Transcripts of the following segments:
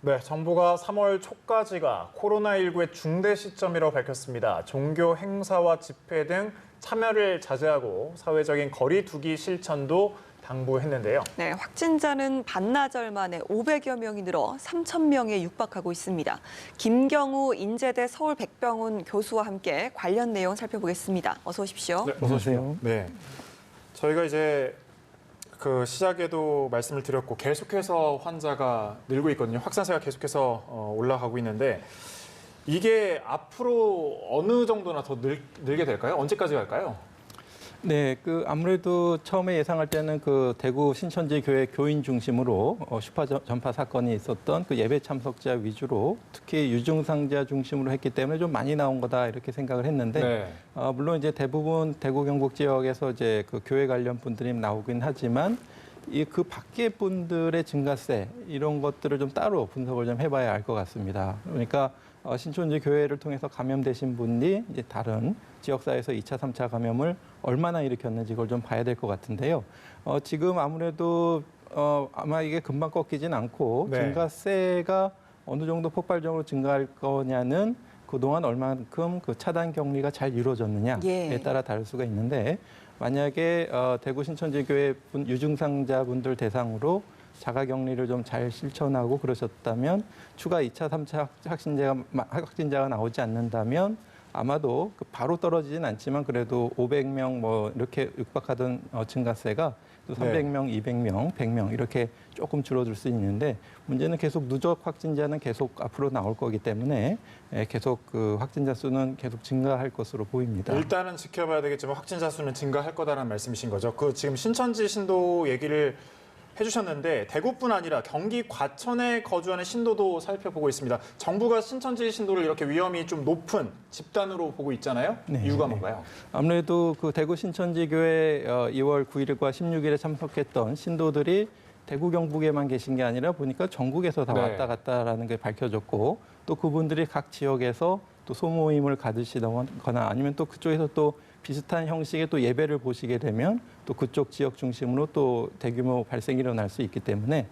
네, 정부가 3월 초까지가 코로나19의 중대 시점이라고 밝혔습니다. 종교 행사와 집회 등 참여를 자제하고 사회적인 거리 두기 실천도 당부했는데요. 네, 확진자는 반나절 만에 500여 명이 늘어 3,000명에 육박하고 있습니다. 김경우 인제대 서울백병원 교수와 함께 관련 내용 살펴보겠습니다. 어서 오십시오. 네, 어서 오십시오. 네, 저희가 이제 시작에도 말씀을 드렸고 계속해서 환자가 늘고 있거든요. 확산세가 계속해서 올라가고 있는데 이게 앞으로 어느 정도나 더 늘게 될까요? 언제까지 갈까요? 네, 아무래도 처음에 예상할 때는 대구 신천지 교회 교인 중심으로 슈퍼 전파 사건이 있었던 예배 참석자 위주로 특히 유증상자 중심으로 했기 때문에 좀 많이 나온 거다 이렇게 생각을 했는데 네. 물론 이제 대부분 대구 경북 지역에서 이제 교회 관련 분들이 나오긴 하지만 그 밖의 분들의 증가세 이런 것들을 좀 따로 분석을 좀 해봐야 알 것 같습니다. 그러니까 신천지 교회를 통해서 감염되신 분이 이제 다른 지역사회에서 2차, 3차 감염을 얼마나 일으켰는지 이걸 좀 봐야 될 것 같은데요. 지금 아무래도 아마 이게 금방 꺾이진 않고 네. 증가세가 어느 정도 폭발적으로 증가할 거냐는 그동안 얼만큼 차단 격리가 잘 이루어졌느냐에 따라 다를 수가 있는데 만약에 대구 신천지교회 유증상자분들 대상으로 자가격리를 좀 잘 실천하고 그러셨다면 추가 2차, 3차 확진자가 나오지 않는다면 아마도 바로 떨어지진 않지만 그래도 500명 이렇게 육박하던 증가세가 또 300명, 200명, 100명 이렇게 조금 줄어들 수 있는데 문제는 계속 누적 확진자는 계속 앞으로 나올 거기 때문에 계속 확진자 수는 계속 증가할 것으로 보입니다. 일단은 지켜봐야 되겠지만 확진자 수는 증가할 거다라는 말씀이신 거죠. 지금 신천지 신도 얘기를 해주셨는데 대구뿐 아니라 경기 과천에 거주하는 신도도 살펴보고 있습니다. 정부가 신천지 신도를 이렇게 위험이 좀 높은 집단으로 보고 있잖아요. 네, 이유가 뭔가요? 아무래도 대구 신천지교회 2월 9일과 16일에 참석했던 신도들이 대구 경북에만 계신 게 아니라 보니까 전국에서 다 왔다 갔다라는 게 밝혀졌고 또 그분들이 각 지역에서 또 소모임을 가지시거나 아니면 또 그쪽에서 또 비슷한 형식의 또 예배를 보시게 되면 또 그쪽 지역 중심으로 또 대규모 발생이 일어날 수 있기 때문에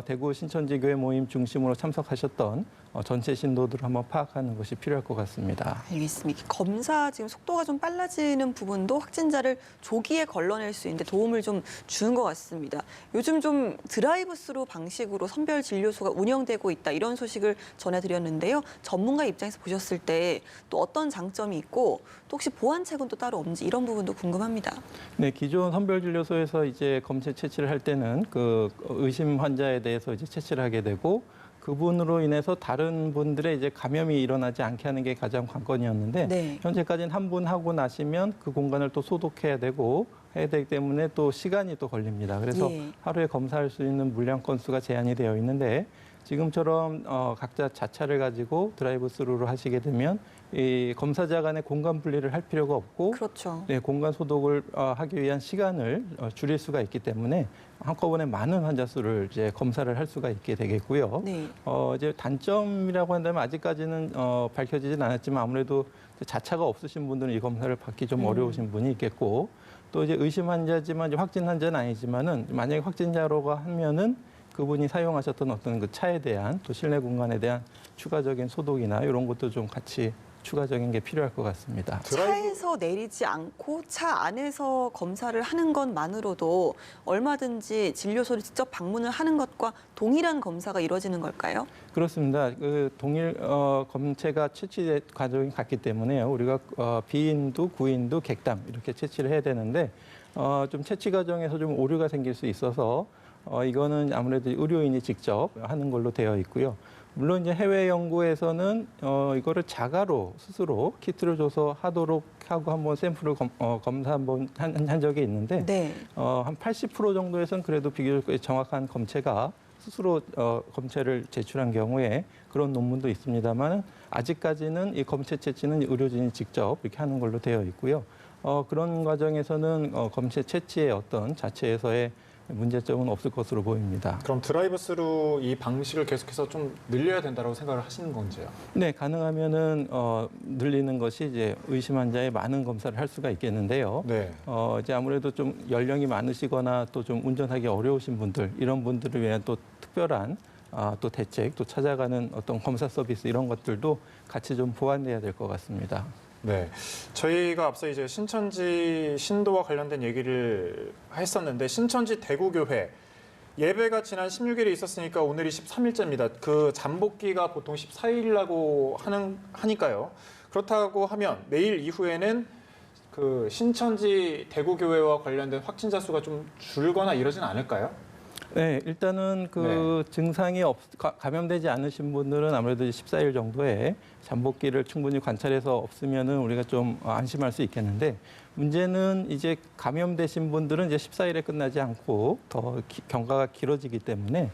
대구 신천지교회 모임 중심으로 참석하셨던 전체 신도들을 한번 파악하는 것이 필요할 것 같습니다. 알겠습니다. 검사 지금 속도가 좀 빨라지는 부분도 확진자를 조기에 걸러낼 수 있는데 도움을 좀 주는 것 같습니다. 요즘 좀 드라이브스루 방식으로 선별 진료소가 운영되고 있다 이런 소식을 전해드렸는데요. 전문가 입장에서 보셨을 때 또 어떤 장점이 있고 또 혹시 보완책은 또 따로 없는지 이런 부분도 궁금합니다. 네, 기존 선별진료소에서 이제 검체 채취를 할 때는 의심 환자에 대해서 이제 채취를 하게 되고 그분으로 인해서 다른 분들의 이제 감염이 일어나지 않게 하는 게 가장 관건이었는데 현재까지는 한 분 하고 나시면 그 공간을 또 소독해야 되고 해야 되기 때문에 또 시간이 또 걸립니다. 그래서 하루에 검사할 수 있는 물량 건수가 제한이 되어 있는데 지금처럼 각자 자차를 가지고 드라이브 스루로 하시게 되면 이 검사자 간의 공간 분리를 할 필요가 없고 네, 공간 소독을 하기 위한 시간을 줄일 수가 있기 때문에 한꺼번에 많은 환자 수를 이제 검사를 할 수가 있게 되겠고요. 이제 단점이라고 한다면 아직까지는 밝혀지진 않았지만 아무래도 자차가 없으신 분들은 이 검사를 받기 좀 어려우신 분이 있겠고 또 이제 의심 환자지만 이제 확진 환자는 아니지만은 만약에 확진자로가 하면은 그분이 사용하셨던 어떤 차에 대한 또 실내 공간에 대한 추가적인 소독이나 이런 것도 좀 같이 추가적인 게 필요할 것 같습니다. 차에서 내리지 않고 차 안에서 검사를 하는 것만으로도 얼마든지 진료소를 직접 방문을 하는 것과 동일한 검사가 이루어지는 걸까요? 그렇습니다. 동일 검체가 채취 과정이 같기 때문에요. 우리가 비인두, 구인두, 객담 이렇게 채취를 해야 되는데 좀 채취 과정에서 좀 오류가 생길 수 있어서 이거는 아무래도 의료인이 직접 하는 걸로 되어 있고요. 물론 이제 해외 연구에서는 이거를 자가로 스스로 키트를 줘서 하도록 하고 한번 샘플을 검사 한번 한 적이 있는데 한 80% 정도에서는 그래도 비교적 정확한 검체가 스스로 검체를 제출한 경우에 그런 논문도 있습니다만 아직까지는 이 검체 채취는 의료진이 직접 이렇게 하는 걸로 되어 있고요. 그런 과정에서는 검체 채취의 어떤 자체에서의 문제점은 없을 것으로 보입니다. 그럼 드라이브스루 이 방식을 계속해서 좀 늘려야 된다고 생각을 하시는 건지요? 네, 가능하면은 늘리는 것이 이제 의심 환자의 많은 검사를 할 수가 있겠는데요. 이제 아무래도 좀 연령이 많으시거나 또 좀 운전하기 어려우신 분들 이런 분들을 위한 또 특별한 또 대책, 또 찾아가는 어떤 검사 서비스 이런 것들도 같이 좀 보완돼야 될 것 같습니다. 네, 저희가 앞서 이제 신천지 신도와 관련된 얘기를 했었는데 신천지 대구교회 예배가 지난 16일에 있었으니까 오늘이 13일째입니다. 그 잠복기가 보통 14일이라고 하니까요. 그렇다고 하면 내일 이후에는 그 신천지 대구교회와 관련된 확진자 수가 좀 줄거나 이러진 않을까요? 네, 일단은 그 증상이 감염되지 않으신 분들은 아무래도 14일 정도에 잠복기를 충분히 관찰해서 없으면은 우리가 좀 안심할 수 있겠는데 문제는 이제 감염되신 분들은 이제 14일에 끝나지 않고 더 경과가 길어지기 때문에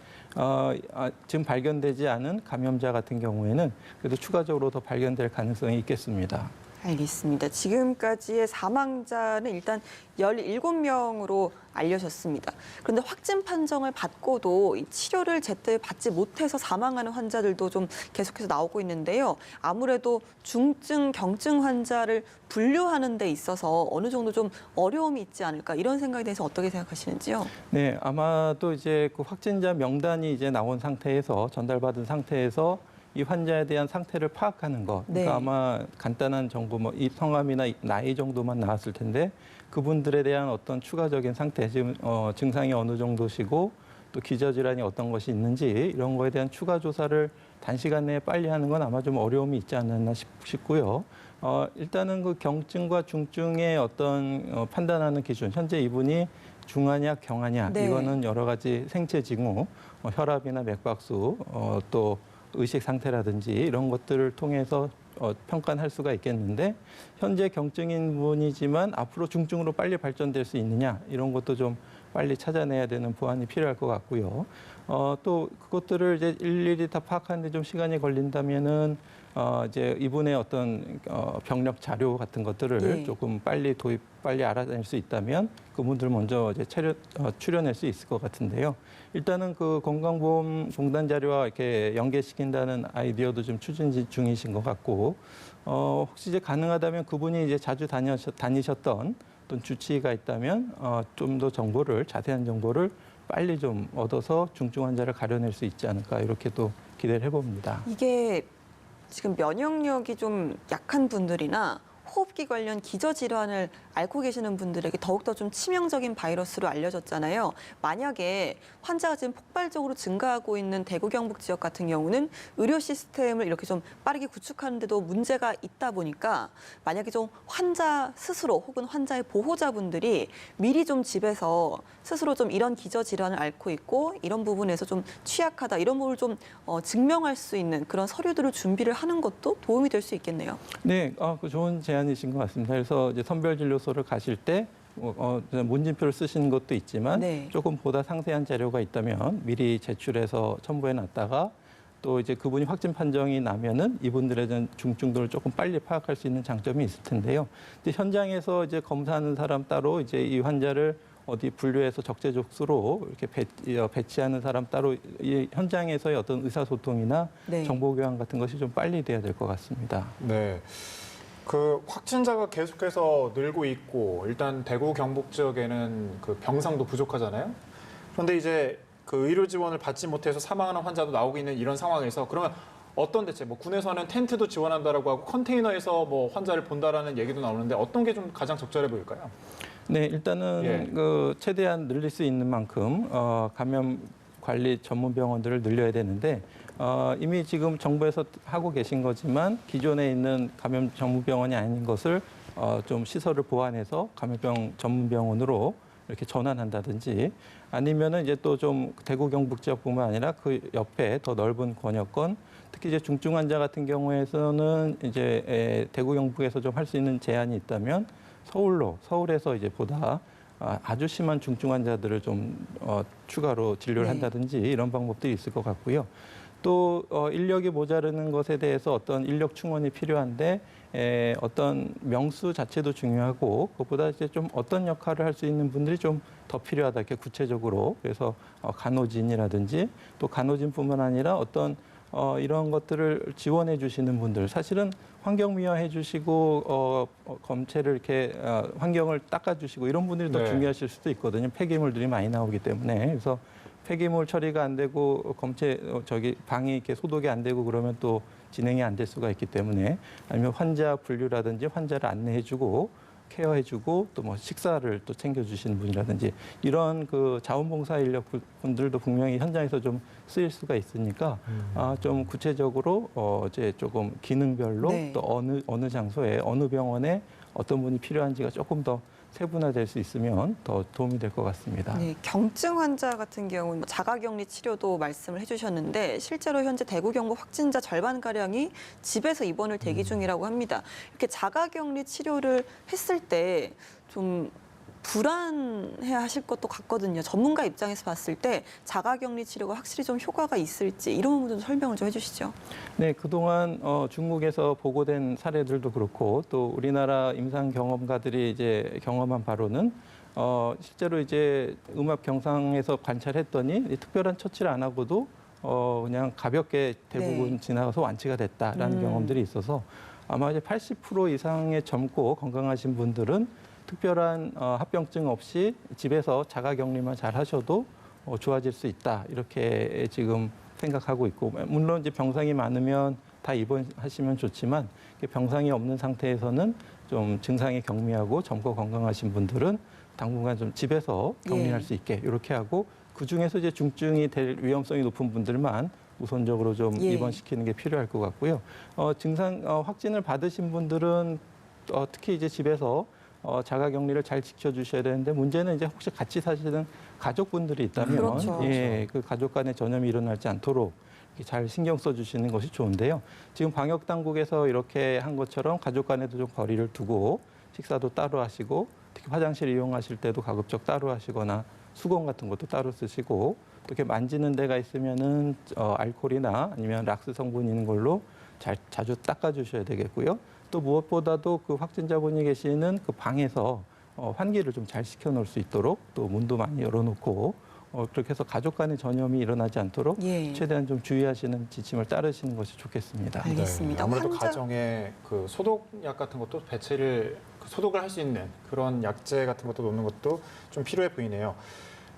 지금 발견되지 않은 감염자 같은 경우에는 그래도 추가적으로 더 발견될 가능성이 있겠습니다. 알겠습니다. 지금까지의 사망자는 일단 17명으로 알려졌습니다. 그런데 확진 판정을 받고도 이 치료를 제때 받지 못해서 사망하는 환자들도 좀 계속해서 나오고 있는데요. 아무래도 중증, 경증 환자를 분류하는 데 있어서 어느 정도 좀 어려움이 있지 않을까 이런 생각에 대해서 어떻게 생각하시는지요? 네, 아마도 이제 그 확진자 명단이 이제 나온 상태에서 전달받은 상태에서 이 환자에 대한 상태를 파악하는 거. 그러니까 네. 아마 간단한 정보, 뭐 이 성함이나 나이 정도만 나왔을 텐데 그분들에 대한 어떤 추가적인 상태, 지금 증상이 어느 정도시고 또 기저질환이 어떤 것이 있는지 이런 거에 대한 추가 조사를 단시간 내에 빨리 하는 건 아마 좀 어려움이 있지 않았나 싶고요. 일단은 그 경증과 중증의 어떤 판단하는 기준, 현재 이분이 중하냐 경하냐 네. 이거는 여러 가지 생체 징후, 혈압이나 맥박수, 또 의식 상태라든지 이런 것들을 통해서 평가할 수가 있겠는데 현재 경증인 분이지만 앞으로 중증으로 빨리 발전될 수 있느냐 이런 것도 좀 빨리 찾아내야 되는 보완이 필요할 것 같고요. 또 그것들을 이제 일일이 다 파악하는데 좀 시간이 걸린다면은 이제 이분의 어떤 병력 자료 같은 것들을 네. 조금 빨리 알아낼 수 있다면 그분들 먼저 이제 추려낼 수 있을 것 같은데요. 일단은 그 건강보험공단 자료와 이렇게 연계시킨다는 아이디어도 좀 추진 중이신 것 같고, 혹시 이제 가능하다면 그분이 이제 자주 다니셨던 어떤 주치의가 있다면 좀 더 자세한 정보를 빨리 좀 얻어서 중증 환자를 가려낼 수 있지 않을까 이렇게 또 기대를 해봅니다. 이게 지금 면역력이 좀 약한 분들이나 호흡기 관련 기저질환을 앓고 계시는 분들에게 더욱더 좀 치명적인 바이러스로 알려졌잖아요. 만약에 환자가 지금 폭발적으로 증가하고 있는 대구 경북 지역 같은 경우는 의료 시스템을 이렇게 좀 빠르게 구축하는데도 문제가 있다 보니까 만약에 좀 환자 스스로 혹은 환자의 보호자분들이 미리 좀 집에서 스스로 좀 이런 기저질환을 앓고 있고 이런 부분에서 좀 취약하다 이런 부분을 좀 증명할 수 있는 그런 서류들을 준비를 하는 것도 도움이 될 수 있겠네요. 네, 그 좋은 제안이신 것 같습니다. 그래서 이제 선별진료소를 가실 때 문진표를 쓰시는 것도 있지만 네. 조금 보다 상세한 자료가 있다면 미리 제출해서 첨부해 놨다가 또 이제 그분이 확진 판정이 나면은 이분들에 대한 중증도를 조금 빨리 파악할 수 있는 장점이 있을 텐데요. 근데 현장에서 이제 검사하는 사람 따로 이제 이 환자를 어디 분류해서 적재적소로 이렇게 배치하는 사람 따로 이 현장에서의 어떤 의사소통이나 네. 정보 교환 같은 것이 좀 빨리 돼야 될 것 같습니다. 네. 그 확진자가 계속해서 늘고 있고 일단 대구 경북 지역에는 그 병상도 부족하잖아요. 그런데 이제 그 의료 지원을 받지 못해서 사망하는 환자도 나오고 있는 이런 상황에서 그러면 어떤 대책? 뭐 군에서는 텐트도 지원한다라고 하고 컨테이너에서 뭐 환자를 본다라는 얘기도 나오는데 어떤 게 좀 가장 적절해 보일까요? 네, 일단은 그 최대한 늘릴 수 있는 만큼 감염 관리 전문 병원들을 늘려야 되는데 이미 지금 정부에서 하고 계신 거지만 기존에 있는 감염 전문 병원이 아닌 것을 좀 시설을 보완해서 감염병 전문 병원으로 이렇게 전환한다든지 아니면은 이제 또 좀 대구 경북 지역뿐만 아니라 그 옆에 더 넓은 권역권 특히 이제 중증 환자 같은 경우에서는 이제 대구 경북에서 좀 할 수 있는 제한이 있다면 서울에서 이제 보다 아주 심한 중증 환자들을 좀 추가로 진료를 네. 한다든지 이런 방법들이 있을 것 같고요. 또 인력이 모자르는 것에 대해서 어떤 인력 충원이 필요한데 어떤 명수 자체도 중요하고 그것보다 이제 좀 어떤 역할을 할 수 있는 분들이 좀 더 필요하다 이렇게 구체적으로 그래서 간호진이라든지 또 간호진뿐만 아니라 어떤 이런 것들을 지원해 주시는 분들 사실은 환경 미화해 주시고 검체를 이렇게 환경을 닦아 주시고 이런 분들이 더 네. 중요하실 수도 있거든요. 폐기물들이 많이 나오기 때문에 그래서 폐기물 처리가 안 되고 방이 이렇게 소독이 안 되고 그러면 또 진행이 안 될 수가 있기 때문에 아니면 환자 분류라든지 환자를 안내해주고 케어해주고 또 뭐 식사를 또 챙겨주시는 분이라든지 이런 그 자원봉사 인력 분들도 분명히 현장에서 좀 쓰일 수가 있으니까 좀 구체적으로 이제 조금 기능별로 네. 또 어느 장소에 어느 병원에 어떤 분이 필요한지가 조금 더 세분화될 수 있으면 더 도움이 될 것 같습니다. 네, 경증 환자 같은 경우는 자가격리 치료도 말씀을 해주셨는데 실제로 현재 대구 경북 확진자 절반 가량이 집에서 입원을 대기 중이라고 합니다. 이렇게 자가격리 치료를 했을 때 좀 불안해하실 것도 같거든요. 전문가 입장에서 봤을 때 자가격리 치료가 확실히 좀 효과가 있을지 이런 부분 좀 설명을 좀 해주시죠. 네, 그동안 중국에서 보고된 사례들도 그렇고 또 우리나라 임상 경험가들이 이제 경험한 바로는 실제로 이제 음압 경상에서 관찰했더니 특별한 처치를 안 하고도 그냥 가볍게 대부분 네. 지나가서 완치가 됐다라는 경험들이 있어서 아마 이제 80% 이상의 젊고 건강하신 분들은 특별한 합병증 없이 집에서 자가격리만 잘 하셔도 좋아질 수 있다 이렇게 지금 생각하고 있고 물론 이제 병상이 많으면 다 입원하시면 좋지만 병상이 없는 상태에서는 좀 증상이 경미하고 젊고 건강하신 분들은 당분간 좀 집에서 격리할 예. 수 있게 이렇게 하고 그 중에서 이제 중증이 될 위험성이 높은 분들만 우선적으로 좀 예. 입원시키는 게 필요할 것 같고요. 증상 확진을 받으신 분들은 특히 이제 집에서 자가격리를 잘 지켜주셔야 되는데 문제는 이제 혹시 같이 사시는 가족분들이 있다면 그렇죠. 예, 그 가족 간의 전염이 일어나지 않도록 잘 신경 써주시는 것이 좋은데요. 지금 방역 당국에서 이렇게 한 것처럼 가족 간에도 좀 거리를 두고 식사도 따로 하시고 특히 화장실 이용하실 때도 가급적 따로 하시거나 수건 같은 것도 따로 쓰시고 이렇게 만지는 데가 있으면은 알코올이나 아니면 락스 성분 있는 걸로 자주 닦아주셔야 되겠고요. 또 무엇보다도 그 확진자분이 계시는 그 방에서 환기를 좀 잘 시켜놓을 수 있도록 또 문도 많이 열어놓고 그렇게 해서 가족 간의 전염이 일어나지 않도록 예. 최대한 좀 주의하시는 지침을 따르시는 것이 좋겠습니다. 알겠습니다. 아무래도 환자- 가정에 그 소독약 같은 것도 배치를 소독을 할 수 있는 그런 약재 같은 것도 놓는 것도 좀 필요해 보이네요.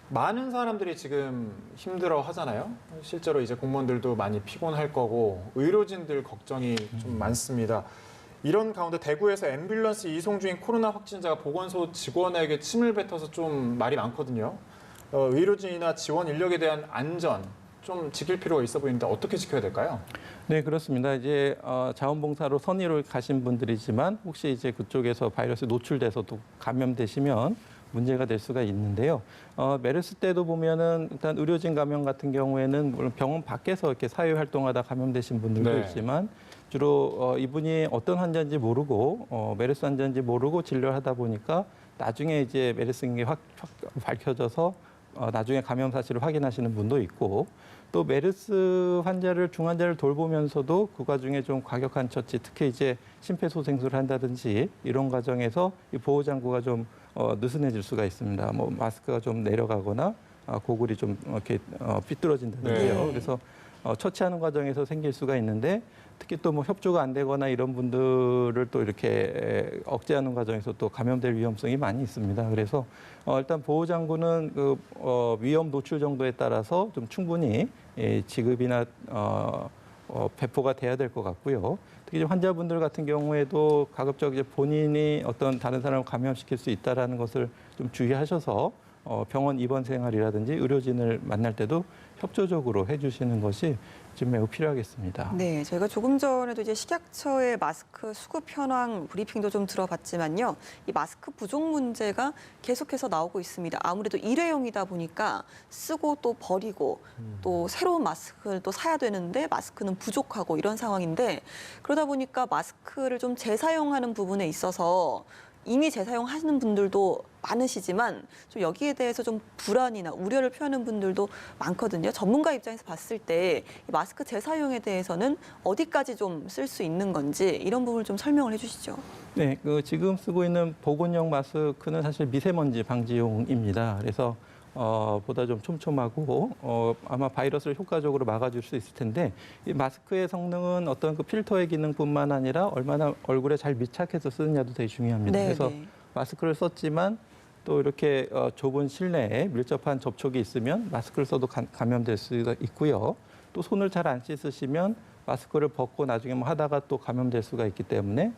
많은 사람들이 지금 힘들어 하잖아요. 실제로 이제 공무원들도 많이 피곤할 거고 의료진들 걱정이 좀 많습니다. 이런 가운데 대구에서 앰뷸런스 이송 중인 코로나 확진자가 보건소 직원에게 침을 뱉어서 좀 말이 많거든요. 의료진이나 지원 인력에 대한 안전 좀 지킬 필요가 있어 보이는데 어떻게 지켜야 될까요? 네, 그렇습니다. 이제 자원봉사로 선의로 가신 분들이지만 혹시 이제 그쪽에서 바이러스에 노출돼서 또 감염되시면 문제가 될 수가 있는데요. 메르스 때도 보면은 일단 의료진 감염 같은 경우에는 물론 병원 밖에서 이렇게 사회 활동하다 감염되신 분들도 네. 있지만 주로 이분이 어떤 환자인지 모르고 메르스 환자인지 모르고 진료를 하다 보니까 나중에 이제 메르스인 게 확 밝혀져서 나중에 감염 사실을 확인하시는 분도 있고 또 메르스 환자를 중환자를 돌보면서도 그 과정에 좀 과격한 처치, 특히 이제 심폐소생술을 한다든지 이런 과정에서 이 보호 장구가 좀 느슨해질 수가 있습니다. 뭐 마스크가 좀 내려가거나 고글이 좀 이렇게 삐뚤어진다든지요. 네. 그래서 처치하는 과정에서 생길 수가 있는데 특히 또 뭐 협조가 안 되거나 이런 분들을 또 이렇게 억제하는 과정에서 또 감염될 위험성이 많이 있습니다. 그래서 일단 보호 장구는 그 위험 노출 정도에 따라서 좀 충분히 지급이나 배포가 돼야 될 것 같고요. 특히 환자분들 같은 경우에도 가급적 이제 본인이 어떤 다른 사람을 감염시킬 수 있다라는 것을 좀 주의하셔서 병원 입원 생활이라든지 의료진을 만날 때도 협조적으로 해주시는 것이 지금 매우 필요하겠습니다. 네, 저희가 조금 전에도 이제 식약처의 마스크 수급 현황 브리핑도 좀 들어봤지만요. 이 마스크 부족 문제가 계속해서 나오고 있습니다. 아무래도 일회용이다 보니까 쓰고 또 버리고 또 새로운 마스크를 또 사야 되는데 마스크는 부족하고 이런 상황인데 그러다 보니까 마스크를 좀 재사용하는 부분에 있어서 이미 재사용하시는 분들도 많으시지만 좀 여기에 대해서 좀 불안이나 우려를 표하는 분들도 많거든요. 전문가 입장에서 봤을 때 이 마스크 재사용에 대해서는 어디까지 좀 쓸 수 있는 건지 이런 부분을 좀 설명을 해주시죠. 네, 그 지금 쓰고 있는 보건용 마스크는 사실 미세먼지 방지용입니다. 그래서 보다 좀 촘촘하고 아마 바이러스를 효과적으로 막아줄 수 있을 텐데 이 마스크의 성능은 어떤 그 필터의 기능뿐만 아니라 얼마나 얼굴에 잘 밀착해서 쓰느냐도 되게 중요합니다. 네, 그래서 네. 마스크를 썼지만 또 이렇게 좁은 실내에 밀접한 접촉이 있으면 마스크를 써도 감염될 수가 있고요. 또 손을 잘 안 씻으시면 마스크를 벗고 나중에 뭐 하다가 또 감염될 수가 있기 때문에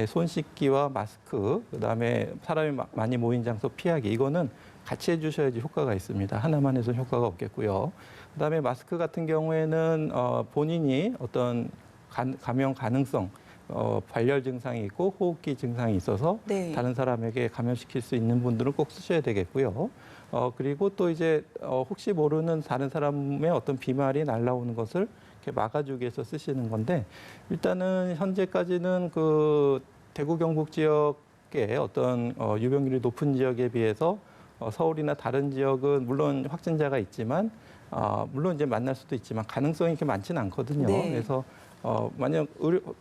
손 씻기와 마스크, 그다음에 사람이 많이 모인 장소 피하기 이거는 같이 해주셔야지 효과가 있습니다. 하나만 해서 효과가 없겠고요. 그다음에 마스크 같은 경우에는 본인이 어떤 감염 가능성, 발열 증상이 있고 호흡기 증상이 있어서 네. 다른 사람에게 감염시킬 수 있는 분들은 꼭 쓰셔야 되겠고요. 그리고 또 이제 혹시 모르는 다른 사람의 어떤 비말이 날라오는 것을 이렇게 막아주기 위해서 쓰시는 건데 일단은 현재까지는 그 대구 경북 지역의 어떤 유병률이 높은 지역에 비해서 서울이나 다른 지역은 물론 확진자가 있지만 물론 이제 만날 수도 있지만 가능성이 이렇게 많지는 않거든요. 네. 그래서 만약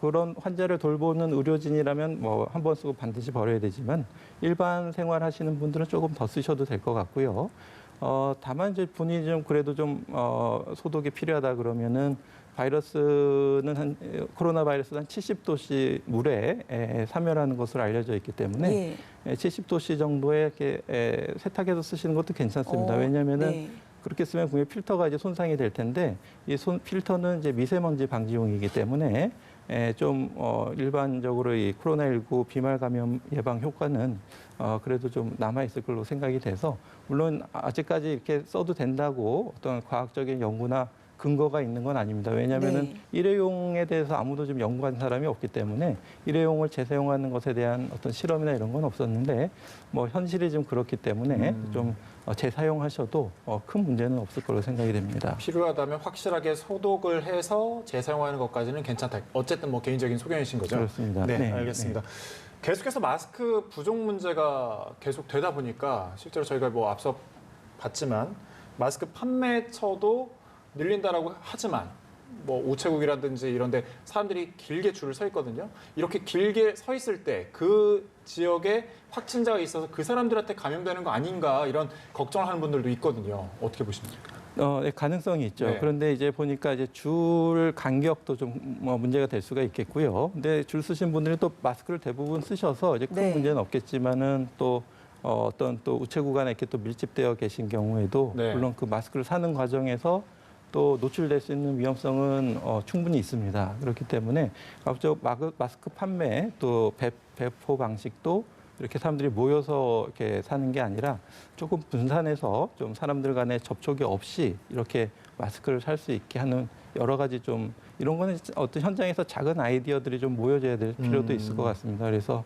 그런 환자를 돌보는 의료진이라면 뭐 한 번 쓰고 반드시 버려야 되지만 일반 생활하시는 분들은 조금 더 쓰셔도 될 것 같고요. 다만 이제 분이 좀 그래도 좀 소독이 필요하다 그러면은 코로나 바이러스는 한 70도씨 물에 사멸하는 것으로 알려져 있기 때문에 예. 70도씨 정도에 이렇게 세탁해서 쓰시는 것도 괜찮습니다. 왜냐하면은 네. 그렇게 쓰면 분명히 필터가 이제 손상이 될 텐데 이 필터는 이제 미세먼지 방지용이기 때문에 좀 일반적으로 이 코로나19 비말 감염 예방 효과는 그래도 좀 남아 있을 걸로 생각이 돼서 물론 아직까지 이렇게 써도 된다고 어떤 과학적인 연구나 근거가 있는 건 아닙니다. 왜냐하면은 네. 일회용에 대해서 아무도 좀 연구한 사람이 없기 때문에 일회용을 재사용하는 것에 대한 어떤 실험이나 이런 건 없었는데 뭐 현실이 좀 그렇기 때문에 좀 재사용하셔도 큰 문제는 없을 걸로 생각이 됩니다. 필요하다면 확실하게 소독을 해서 재사용하는 것까지는 괜찮다. 어쨌든 뭐 개인적인 소견이신 거죠? 그렇습니다. 네, 네, 알겠습니다. 계속해서 마스크 부족 문제가 계속 되다 보니까 실제로 저희가 뭐 앞서 봤지만 마스크 판매처도 늘린다라고 하지만 뭐 우체국이라든지 이런 데 사람들이 길게 줄을 서 있거든요. 이렇게 길게 서 있을 때 그 지역에 확진자가 있어서 그 사람들한테 감염되는 거 아닌가 이런 걱정을 하는 분들도 있거든요. 어떻게 보십니까? 네, 가능성이 있죠. 네. 그런데 이제 보니까 이제 줄 간격도 좀 뭐 문제가 될 수가 있겠고요. 근데 줄 쓰신 분들이 또 마스크를 대부분 쓰셔서 이제 큰 네. 문제는 없겠지만은 또 어떤 또 우체국 안에 이렇게 또 밀집되어 계신 경우에도 네. 물론 그 마스크를 사는 과정에서 또 노출될 수 있는 위험성은 충분히 있습니다. 그렇기 때문에 앞서 마스크 판매 또 배포 방식도 이렇게 사람들이 모여서 이렇게 사는 게 아니라 조금 분산해서 좀 사람들 간의 접촉이 없이 이렇게 마스크를 살 수 있게 하는 여러 가지 좀 이런 거는 어떤 현장에서 작은 아이디어들이 좀 모여져야 될 필요도 있을 것 같습니다. 그래서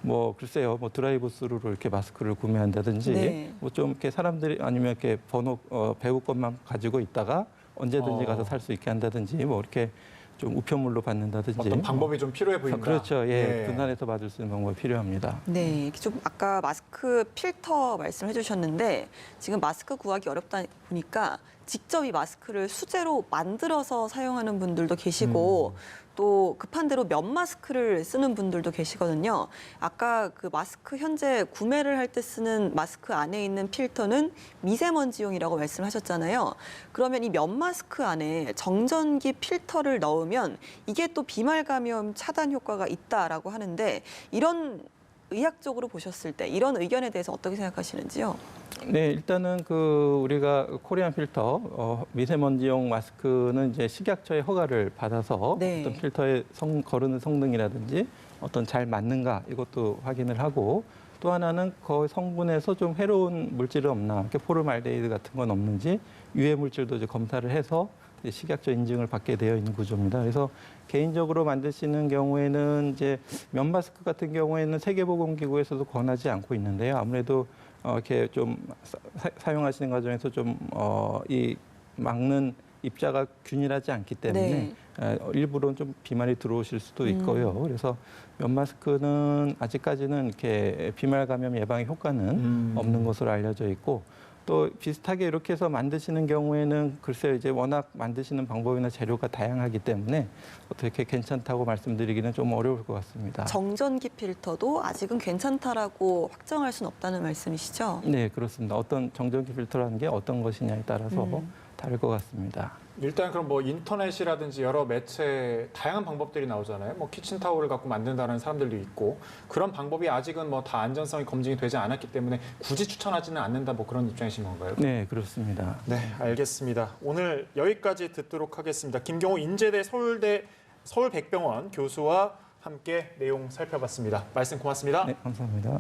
뭐 글쎄요, 뭐 드라이브 스루로 이렇게 마스크를 구매한다든지 네. 뭐 좀 이렇게 사람들이 아니면 이렇게 번호 배우 것만 가지고 있다가 언제든지 가서 살 수 있게 한다든지 뭐 이렇게 좀 우편물로 받는다든지 어떤 방법이 좀 필요해 보인다. 그렇죠. 예, 네. 분산해서 받을 수 있는 방법이 필요합니다. 네, 이렇게 좀 아까 마스크 필터 말씀해 주셨는데 지금 마스크 구하기 어렵다 보니까 직접 이 마스크를 수제로 만들어서 사용하는 분들도 계시고 또 급한 대로 면 마스크를 쓰는 분들도 계시거든요. 아까 그 마스크 현재 구매를 할 때 쓰는 마스크 안에 있는 필터는 미세먼지용이라고 말씀하셨잖아요. 그러면 이 면 마스크 안에 정전기 필터를 넣으면 이게 또 비말 감염 차단 효과가 있다라고 하는데 이런 의학적으로 보셨을 때 이런 의견에 대해서 어떻게 생각하시는지요? 네, 일단은 그 우리가 코리안 필터 미세먼지용 마스크는 이제 식약처의 허가를 받아서 네. 어떤 필터의 거르는 성능이라든지 어떤 잘 맞는가 이것도 확인을 하고 또 하나는 그 성분에서 좀 해로운 물질은 없나, 이렇게 포름알데히드 같은 건 없는지 유해 물질도 이제 검사를 해서 이제 식약처 인증을 받게 되어 있는 구조입니다. 그래서 개인적으로 만드시는 경우에는 이제 면 마스크 같은 경우에는 세계보건기구에서도 권하지 않고 있는데요. 아무래도 이렇게 좀 사용하시는 과정에서 좀 이 막는 입자가 균일하지 않기 때문에 일부러는 좀 비말이 들어오실 수도 있고요. 그래서 면 마스크는 아직까지는 이렇게 비말 감염 예방의 효과는 없는 것으로 알려져 있고 또 비슷하게 이렇게 해서 만드시는 경우에는 글쎄요, 이제 워낙 만드시는 방법이나 재료가 다양하기 때문에 어떻게 괜찮다고 말씀드리기는 좀 어려울 것 같습니다. 정전기 필터도 아직은 괜찮다라고 확정할 수는 없다는 말씀이시죠? 네, 그렇습니다. 어떤 정전기 필터라는 게 어떤 것이냐에 따라서 다를 것 같습니다. 일단 그럼 뭐 인터넷이라든지 여러 매체 다양한 방법들이 나오잖아요. 뭐 키친타올을 갖고 만든다는 사람들도 있고 그런 방법이 아직은 뭐 다 안전성이 검증이 되지 않았기 때문에 굳이 추천하지는 않는다 뭐 그런 입장이신 건가요? 네, 그렇습니다. 네, 알겠습니다. 오늘 여기까지 듣도록 하겠습니다. 김경호 인제대 서울백병원 교수와 함께 내용 살펴봤습니다. 말씀 고맙습니다. 네, 감사합니다.